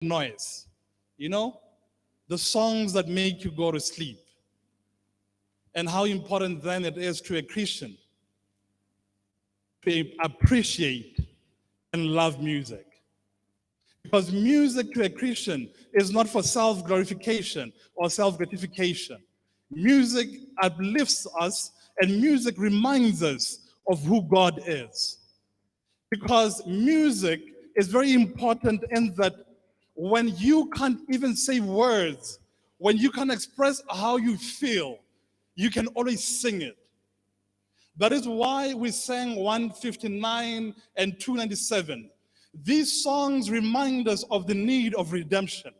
noise. You know, the songs that make you go to sleep. And how important then it is to a Christian to appreciate and love music. Because music to a Christian is not for self-glorification or self-gratification. Music uplifts us, and music reminds us of who God is. Because music is very important in that when you can't even say words, when you can't express how you feel, you can always sing it. That is why we sang 159 and 297. These songs remind us of the need of redemption.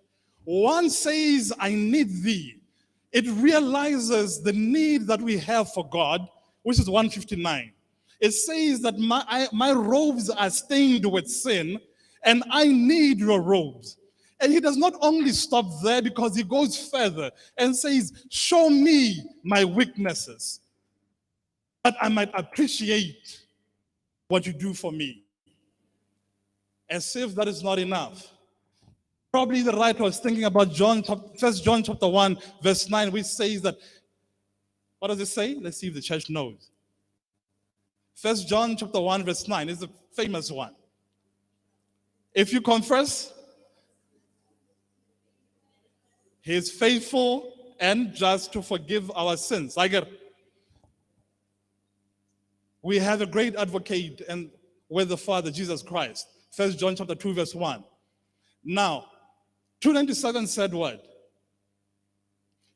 One says, I need thee. It realizes the need that we have for God, which is 159. It says that my robes are stained with sin, and I need your robes. And he does not only stop there, because he goes further and says, show me my weaknesses, that I might appreciate what you do for me. As if that is not enough. Probably the writer was thinking about 1 John chapter 1, verse 9, which says that, what does it say? Let's see if the church knows. 1 John chapter 1, verse 9 is a famous one. If you confess, he is faithful and just to forgive our sins. We have a great advocate and with the Father, Jesus Christ. 1 John chapter 2, verse 1. Now, 297 said what?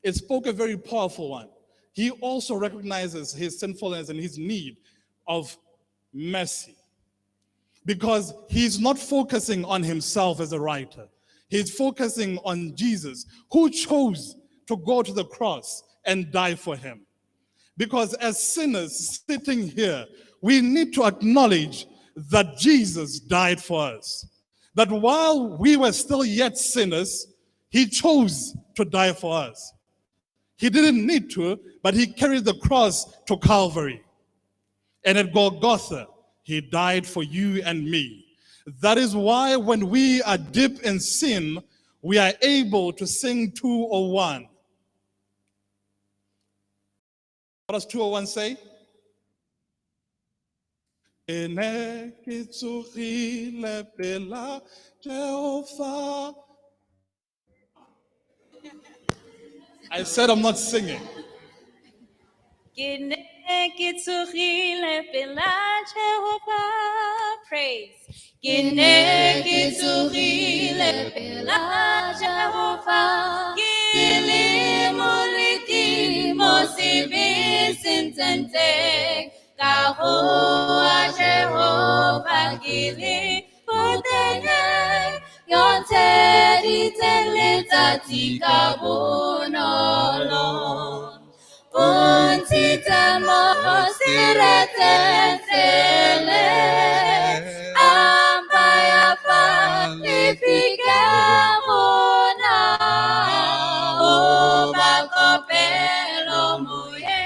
It spoke a very powerful one. He also recognizes his sinfulness and his need of mercy. Because he's not focusing on himself as a writer. He's focusing on Jesus, who chose to go to the cross and die for him. Because as sinners sitting here, we need to acknowledge that Jesus died for us. That while we were still yet sinners, he chose to die for us. He didn't need to, but he carried the cross to Calvary. And at Golgotha, he died for you and me. That is why when we are deep in sin, we are able to sing 201. What does 201 say? Kitso pela Jehovah. I said I'm not singing. Kitso pela Jehovah. Praise. Kitso pela Jehovah. Kilimuliki mosibi sintente. Kahoa Jehovah gili potenge yonte diteleta tika bonolo puntita mo siretele ampaya panifica bona o bakopelo muye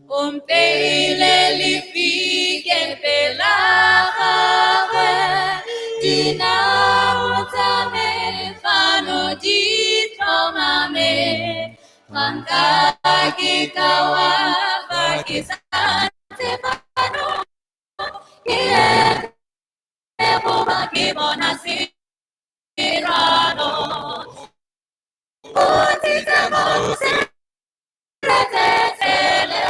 Umpeile lifike pelahwe Dina utame fano ditomame Pankaki kawa pakisante fano Kile Eboba kibona sirano Utite mose Retele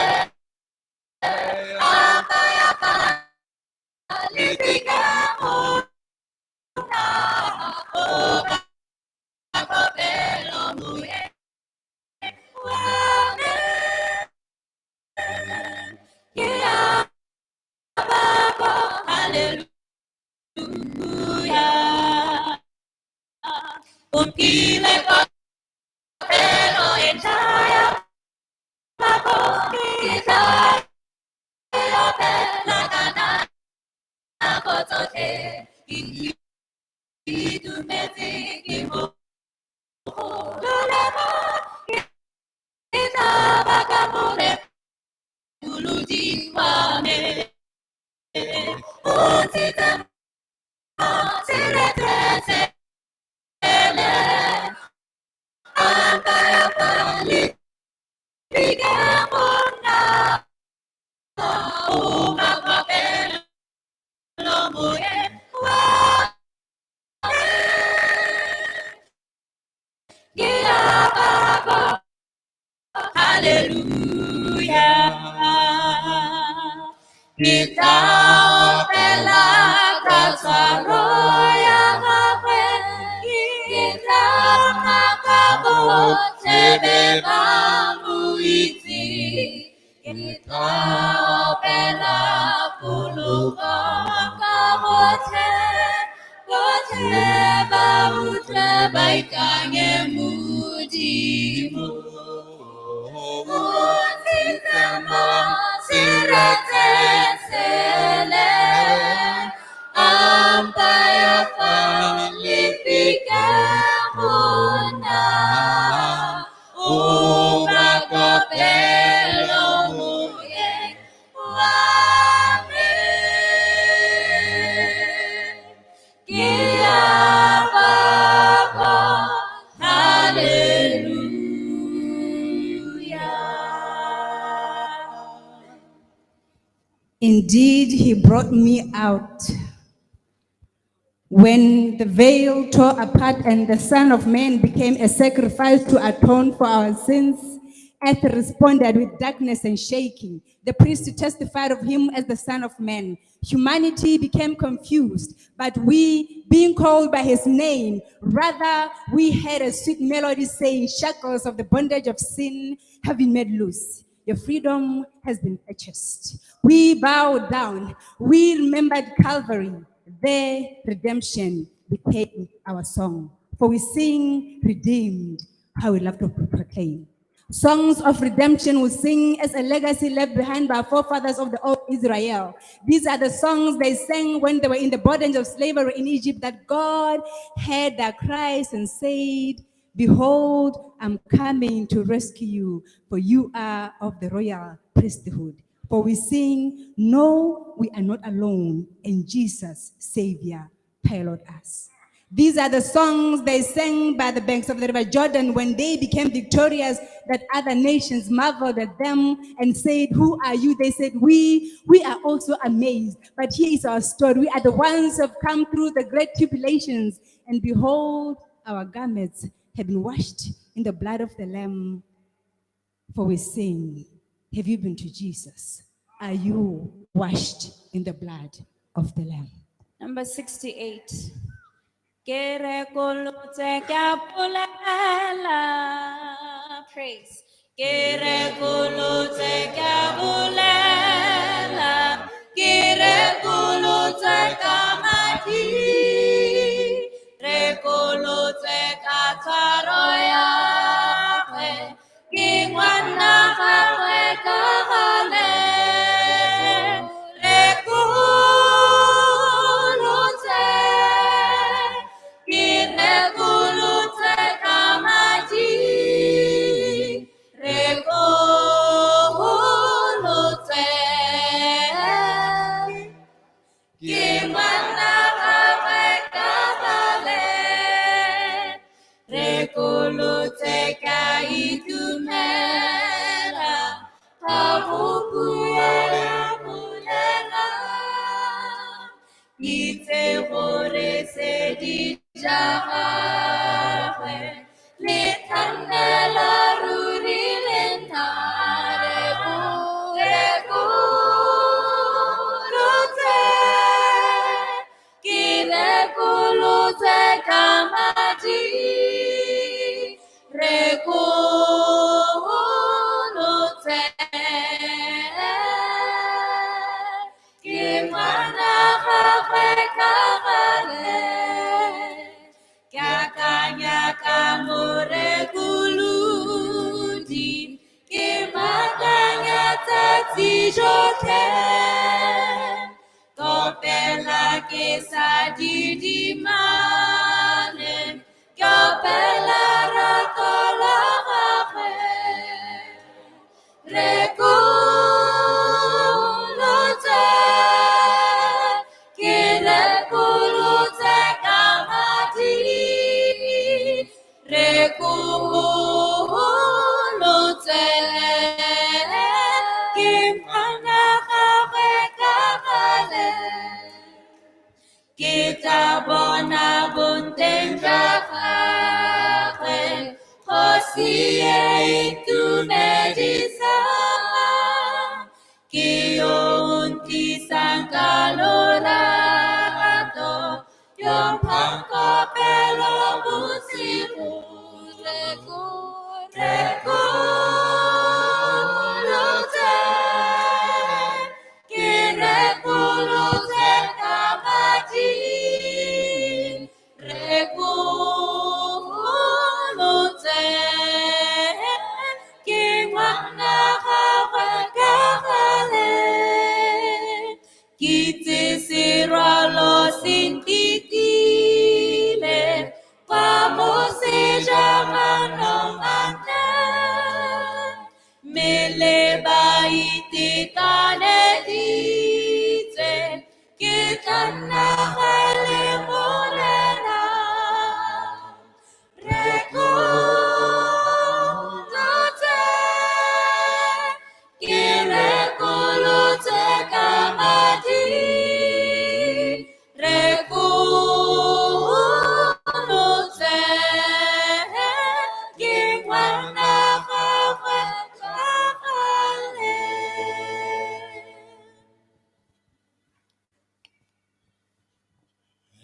Kita opela kasaro ya gagwe, kita makabo tebe bambu iti. Kita opela puluka kabote, bote bau terbaikannya mudimu. Mutitama sirate sele, ampaya falifika muna, ubra kopelo muye wame. Kia baba, hallelujah. Indeed, he brought me out. When the veil tore apart and the Son of Man became a sacrifice to atone for our sins, earth responded with darkness and shaking. The priest testified of him as the Son of Man. Humanity became confused, but we, being called by his name, rather we heard a sweet melody saying, shackles of the bondage of sin have been made loose. Your freedom has been purchased. We bowed down. We remembered Calvary. Their redemption became our song. For we sing, redeemed, how we love to proclaim. Songs of redemption we sing as a legacy left behind by our forefathers of the old Israel. These are the songs they sang when they were in the bondage of slavery in Egypt, that God heard their cries and said, behold, I'm coming to rescue you, for you are of the royal priesthood. For we sing, no, we are not alone, and Jesus, Savior, pilot us. These are the songs they sang by the banks of the river Jordan when they became victorious, that other nations marveled at them and said, who are you? They said, we are also amazed. But here is our story. We are the ones who have come through the great tribulations, and behold, our garments have been washed in the blood of the Lamb. For we sing, have you been to Jesus? Are you washed in the blood of the Lamb? Number 68. Kere kulute kapulela. Praise. Kere kulute kapulela. Kere kulute kamati. Re kulute kataroya. Kingwana kawe kahale. Re kulute. Kire kulute kamati. Re kulute. Kingwana kawe kahale. Re kulute kaitumela. Kavukuela mulela. Ite vore se di jahwe. Le candela ruri lentare kulute. Kire kulute kamati. Re kulute. Kimana kawe kahale. Kakanya kamure kuludi. Kimakanya tati jote. Kopela kesadi di mane. Kopela rakola kawe. Rekulute, kirekulute kamati. Rekulute, kimana kawe kahale. Kita bona bunten jakawe, hosie ngwana gagwe ka gale. Ke itse serwalo se ntetile kwa mosejamanong a nna. Mmele ba itekaneditse, ke tla nna gale molela. Rekolotse, ke rekolotse ka madi. Rekolotse, ke ngwana gagwe ka gale.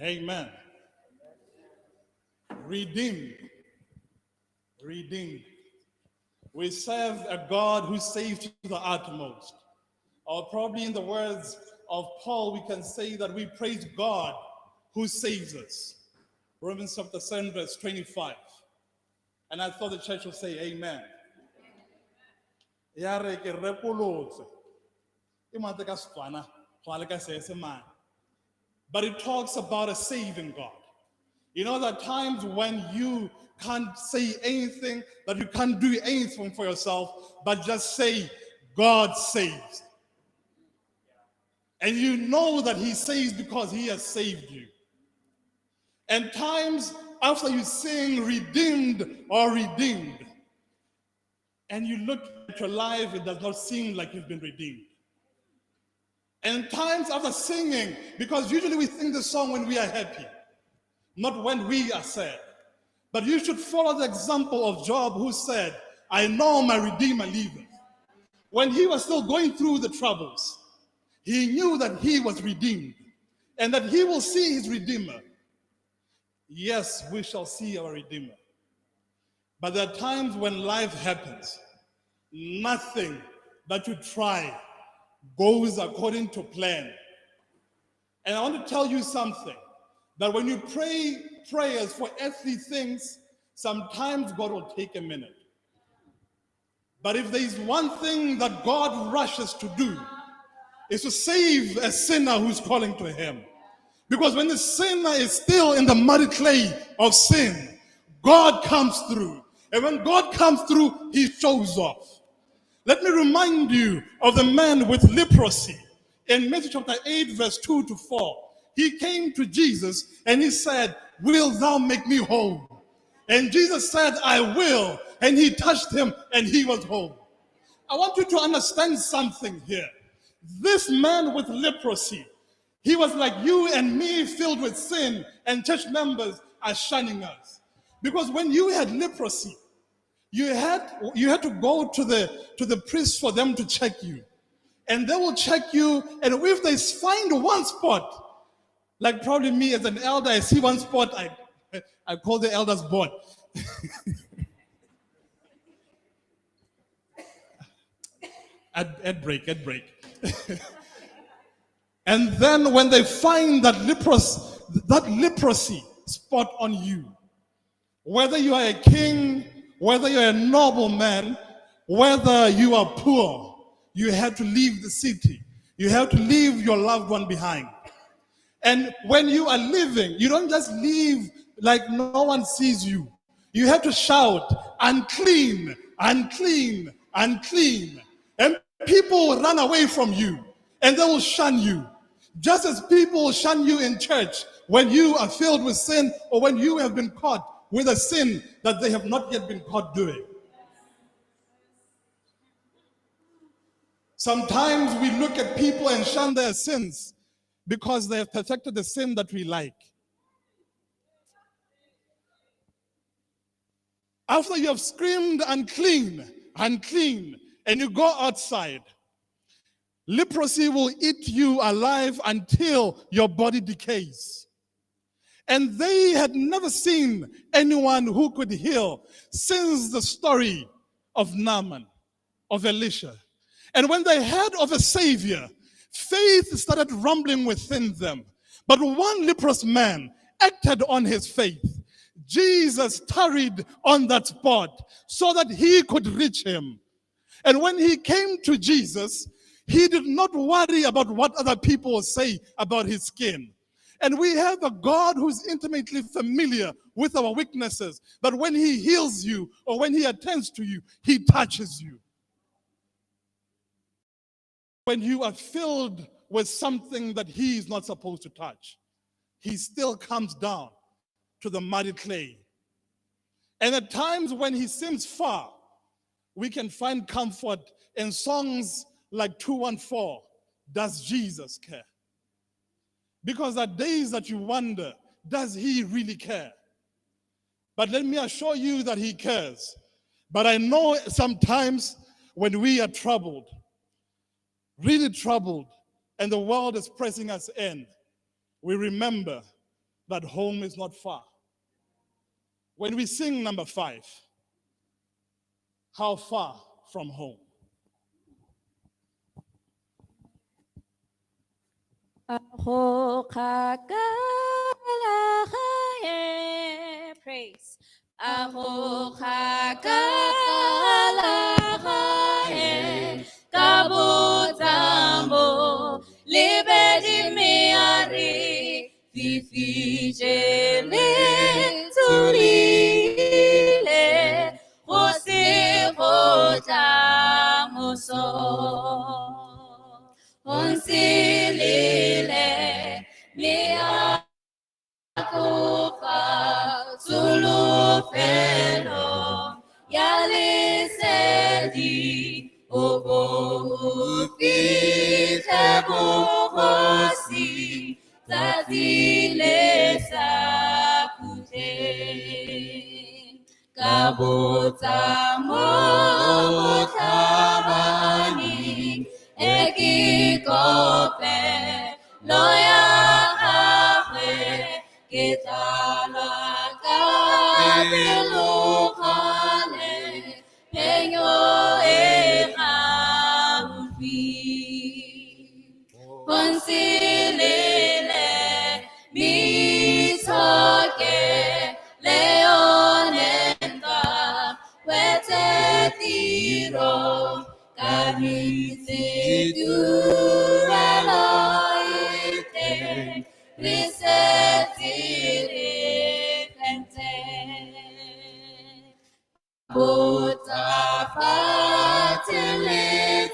Amen. Redeemed. Redeemed. We serve a God who saves to the utmost. Or probably in the words of Paul, we can say that we praise God who saves us. Romans chapter 7, verse 25. And I thought the church would say amen. Ya re ke rekolotse. E mate ka Setswana, go a le ka Seesemane. But it talks about a saving God. You know, there are times when you can't say anything, that you can't do anything for yourself, but just say, God saves. And you know that he saves because he has saved you. And times after you sing redeemed or redeemed, and you look at your life, it does not seem like you've been redeemed. And times after singing, because usually we sing the song when we are happy, not when we are sad. But you should follow the example of Job, who said, I know my Redeemer liveth. When he was still going through the troubles, he knew that he was redeemed and that he will see his Redeemer. Yes, we shall see our Redeemer. But there are times when life happens. Nothing that you try goes according to plan. And I want to tell you something, that when you pray prayers for earthly things, sometimes God will take a minute. But if there is one thing that God rushes to do, is to save a sinner who's calling to him. Because when the sinner is still in the muddy clay of sin, God comes through. And when God comes through, he shows off. Let me remind you of the man with leprosy. In Matthew chapter 8, verse 2 to 4, he came to Jesus and he said, will thou make me whole? And Jesus said, I will. And he touched him and he was whole. I want you to understand something here. This man with leprosy, he was like you and me, filled with sin, and church members are shunning us. Because when you had leprosy, you had to go to the priest for them to check you. And they will check you, and if they find one spot, like probably me as an elder, I see one spot, I call the elders board. At break. And then when they find that leprosy spot on you, whether you are a king, whether you're a nobleman, whether you are poor, you have to leave the city. You have to leave your loved one behind. And when you are leaving, you don't just leave like no one sees you. You have to shout, unclean, unclean, unclean. And people will run away from you and they will shun you. Just as people will shun you in church when you are filled with sin or when you have been caught with a sin that they have not yet been caught doing. Sometimes we look at people and shun their sins because they have perfected the sin that we like. After you have screamed unclean, unclean, and you go outside, leprosy will eat you alive until your body decays. And they had never seen anyone who could heal since the story of Naaman, of Elisha. And when they heard of a savior, faith started rumbling within them. But one leprous man acted on his faith. Jesus tarried on that spot so that he could reach him. And when he came to Jesus, he did not worry about what other people say about his skin. And we have a God who's intimately familiar with our weaknesses, that when he heals you or when he attends to you, he touches you. When you are filled with something that he is not supposed to touch, he still comes down to the muddy clay. And at times when he seems far, we can find comfort in songs like 214, Does Jesus Care? Because there are days that you wonder, does he really care? But let me assure you that he cares. But I know sometimes when we are troubled, really troubled, and the world is pressing us in, we remember that home is not far. When we sing number 5, how far from home? Praise. Kabutambo libedi miari fifijele tulile hosi hota muso onsilile miari Kufa Zulufelo Yalisedi Obo Ufite Buhosi Zazile Sakute Kabota Motabani Ekikope Loya Kitala Kabelukale Penyo Ehamufi Consilile Misoke Leonenta Wetetiro Kabisi Duraloite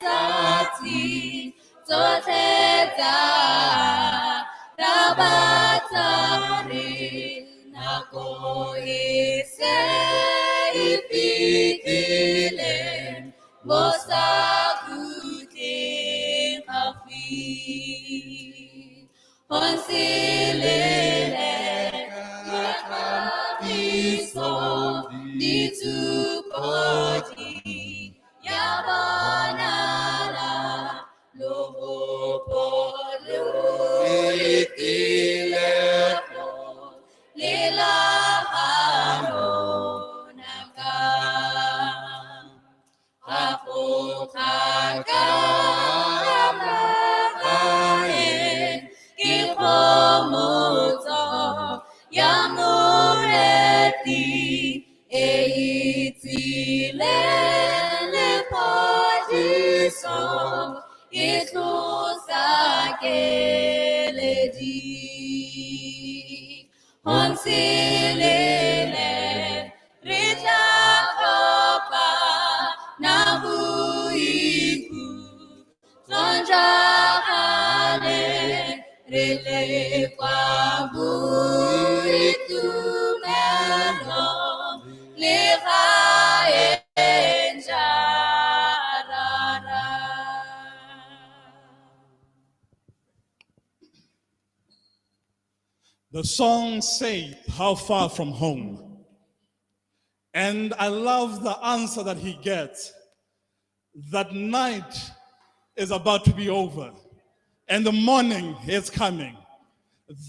Butafatilitati Toteta Rabatari Nakoise Ifikile Bosakuti Hafi Consilile Makabiso Ditupoti Yabanala Lobopolu Itilefo Lilahano Naka Apokakamae Kipomuto Yamureti Eitilele Podiso Itusakeledi Onsilele Ritakopa Nabuiku Tonjahale Rele Kwabuiku Melo Lihae Jarara. The song says, how far from home? And I love the answer that he gets. That night is about to be over and the morning is coming.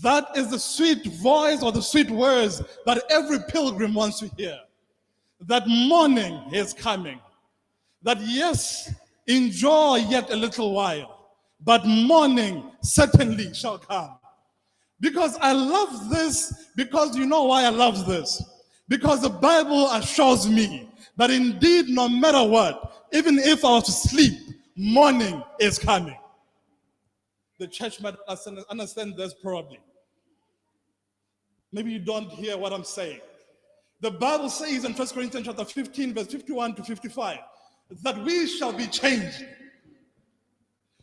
That is the sweet voice or the sweet words that every pilgrim wants to hear. That morning is coming. That yes, enjoy yet a little while, but morning certainly shall come. Because I love this, because you know why I love this? Because the Bible assures me that indeed, no matter what, even if I was to sleep, morning is coming. The church might understand this probably. Maybe you don't hear what I'm saying. The Bible says in 1 Corinthians chapter 15, verse 51 to 55, that we shall be changed.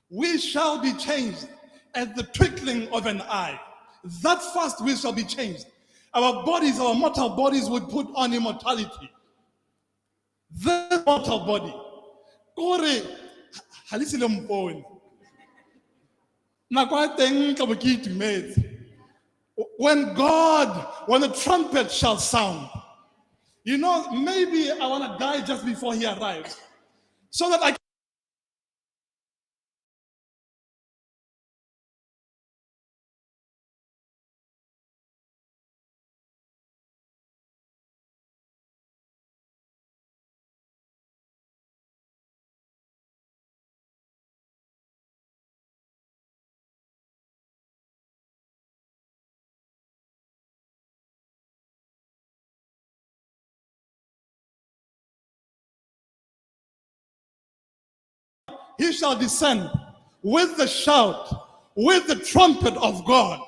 We shall be changed at the twinkling of an eye. That fast we shall be changed. Our bodies, our mortal bodies would put on immortality. The mortal body. Kore, halisile mpone. Nakwa teng tla bo ke itumetse. When the trumpet shall sound, you know, maybe I want to die just before he arrives, so that I he shall descend with the shout, with the trumpet of God.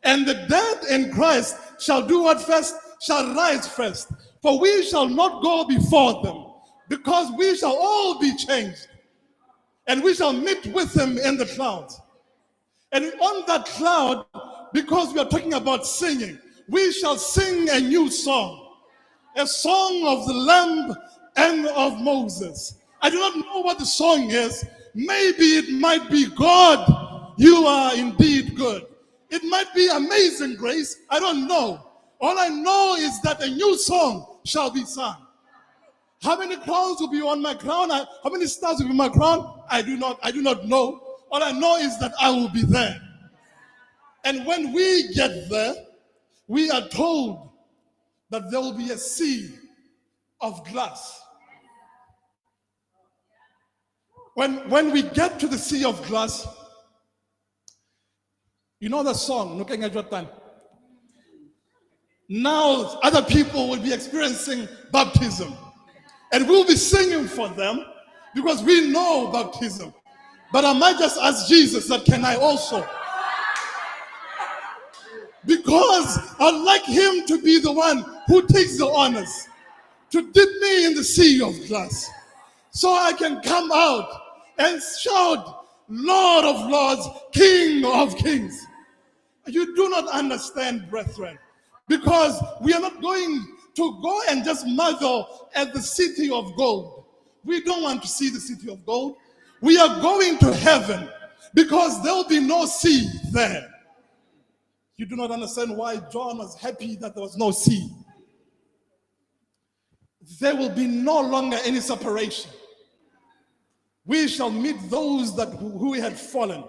And the dead in Christ shall do what first? Shall rise first. For we shall not go before them, because we shall all be changed. And we shall meet with him in the clouds. And on that cloud, because we are talking about singing, we shall sing a new song. A song of the Lamb and of Moses. I do not know what the song is. Maybe it might be God, you are indeed good. It might be Amazing Grace. I don't know. All I know is that a new song shall be sung. How many crowns will be on my crown? How many stars will be on my crown? I do not know. All I know is that I will be there. And when we get there, we are told that there will be a sea of glass. When we get to the sea of glass, you know the song, Looking at Your Time. Now other people will be experiencing baptism. And we'll be singing for them because we know baptism. But I might just ask Jesus that, can I also? Because I'd like him to be the one who takes the honors, to dip me in the sea of glass, so I can come out and shout, Lord of Lords, King of Kings. You do not understand, brethren, because we are not going to go and just marvel at the city of gold. We don't want to see the city of gold. We are going to heaven because there will be no sea there. You do not understand why John was happy that there was no sea. There will be no longer any separation. We shall meet those who had fallen.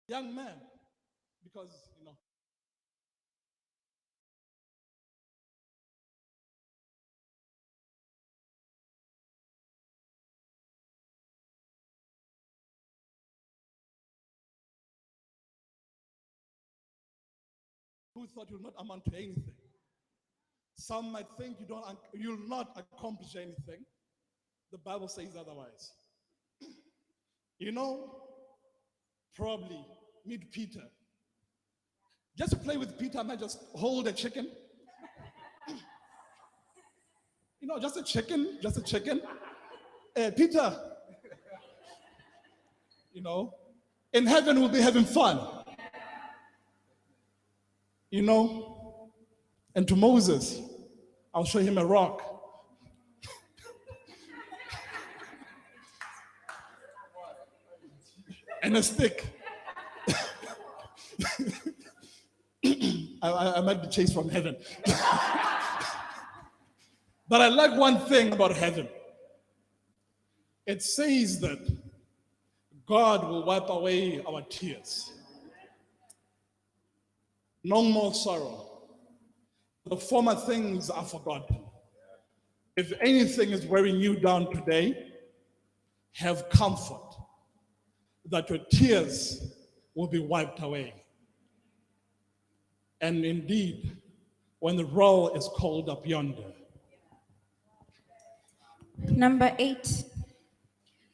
Young man, because, you know, who thought you'll not amount to anything. Some might think you'll not accomplish anything. The Bible says otherwise. You know, probably meet Peter. Just to play with Peter, I might just hold a chicken. You know, just a chicken. Peter, you know, in heaven we'll be having fun. You know, and to Moses, I'll show him a rock. And a stick. I might be chased from heaven. But I like one thing about heaven. It says that God will wipe away our tears. No more sorrow. The former things are forgotten. If anything is weighing you down today, have comfort that your tears will be wiped away. And indeed, when the roll is called up yonder, Number 8.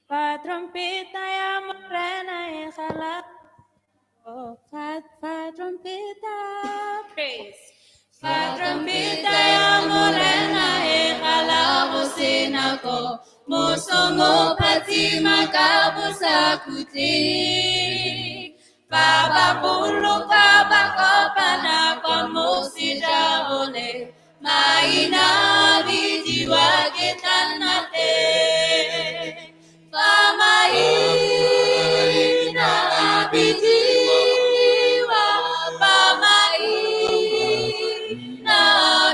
Fa trompeta ya morena e jala. Oh, fa trompeta. Praise. Fa trompeta ya morena e jala bosena ko. Mosongo patima ka bosakuti. Baba bulu ka bakopana kwa mosija ole. Maina vijiwa ketanate. Pamaina bijiwa, pamaina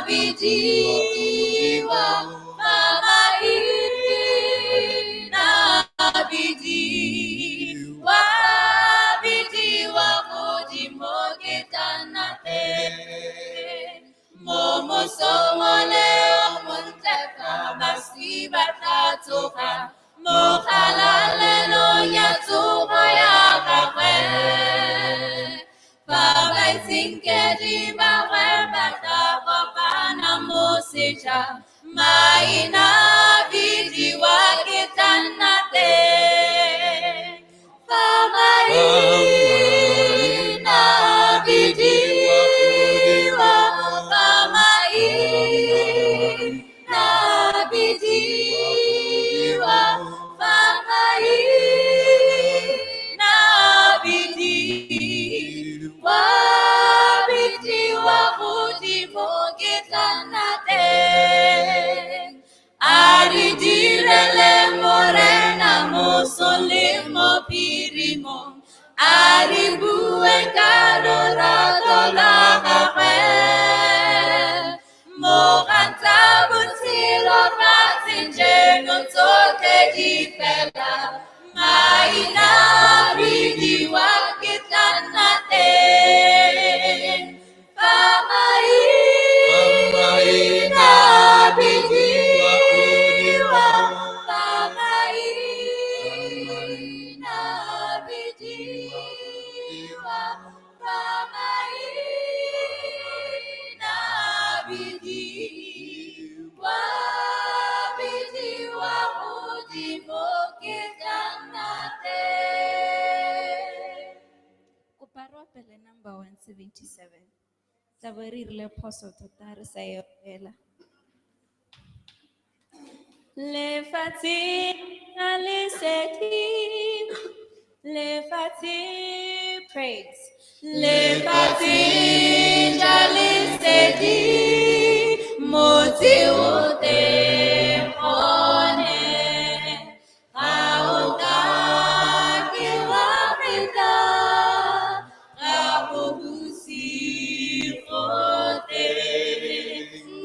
bijiwa, pamaina bijiwa, bijiwa kujimogetanate. Momo somole omuntefa masiba tatoka. Mokalalelo yatuba yakakwe. Baba isinkedi mawemba tapopana musija. Maina vidi wakitanate. Baba ina vidiwa. Baba ina vidiwa. Aridirele morena mosolimo pirimo. Aribue karorado la hawe. Moranta bunsilo razinje notoke difela. Maina vidiwa kitanate. Pamaina vidiwa. Pamaina vidiwa. Pamaina vidiwa. Vidiwa kujimoketanate. Kuparwa pele number 177. Sabarirle apostle totar sayo ela. Le fati le fati praise. Le fati moti ute one. Auta kiwapita kabubusi ote.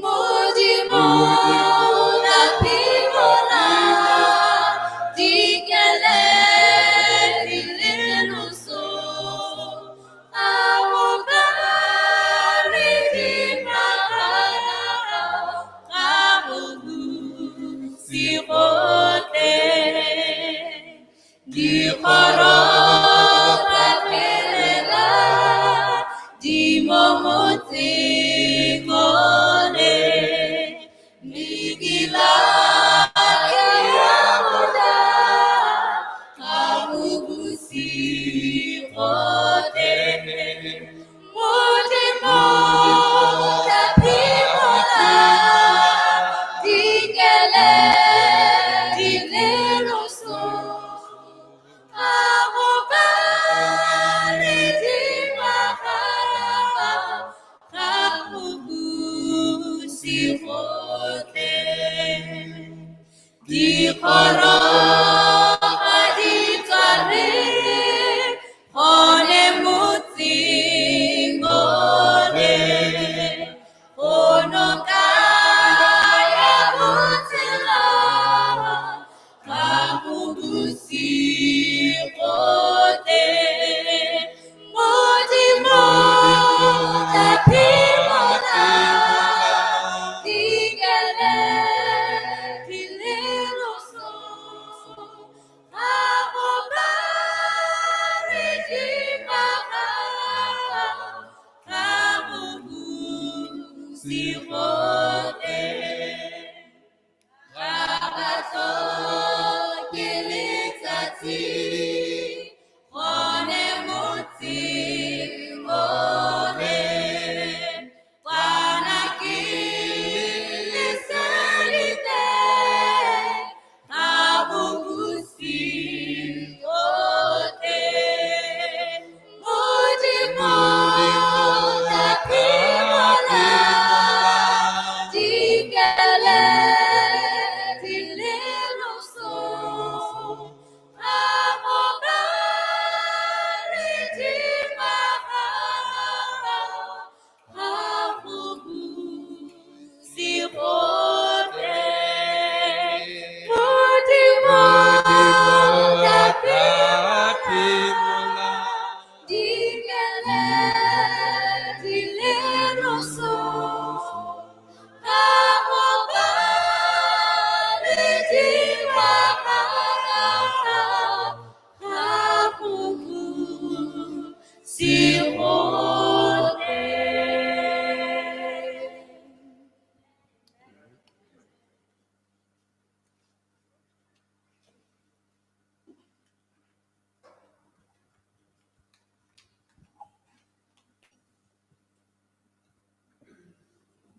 Mojimo na pimola dikele dilenuso. Awokari dimakana kabubusi ote. Di khoro kapelela di momoti ngone migila ya muda kabubusi ote. Mujimo tapi mola dikele dilenuso. Awokari dimakana kabubusi ote. Di khoro aditare one mutingone. Ono kaya mutila kabubusi ote. Mojimo tapi mola dikele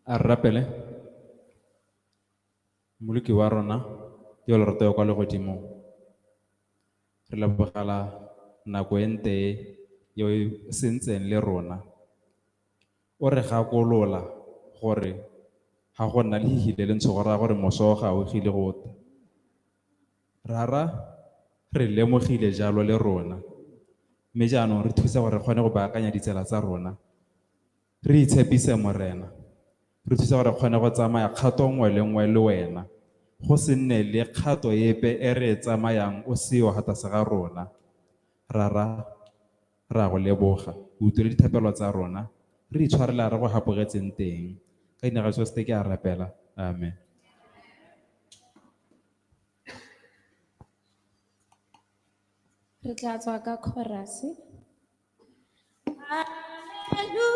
A re rapele moloki wa rona yo lerato kwa legodimo re lebogela nako e ntee yo e sentseng le rona o re gakolola gore ga go nna le hihile le ntsho go raya gore moso ga o gile go tla rara re lemogile jalo le rona mme jaanong re thusa gore re kgone go baakanya ditsela tsa rona re itshepise morena re thusa gore re kgone go tsamaya kgato nngwe le nngwe le wena go se nne le kgato epe e re e tsamayang o seo gatase ga rona rara ra go leboga o utlwile dithapelo tsa rona re itshwarela re go gapogetseng teng ka dinaga tso se ke a rapela amen Re tla tswa ka chorus. Yo,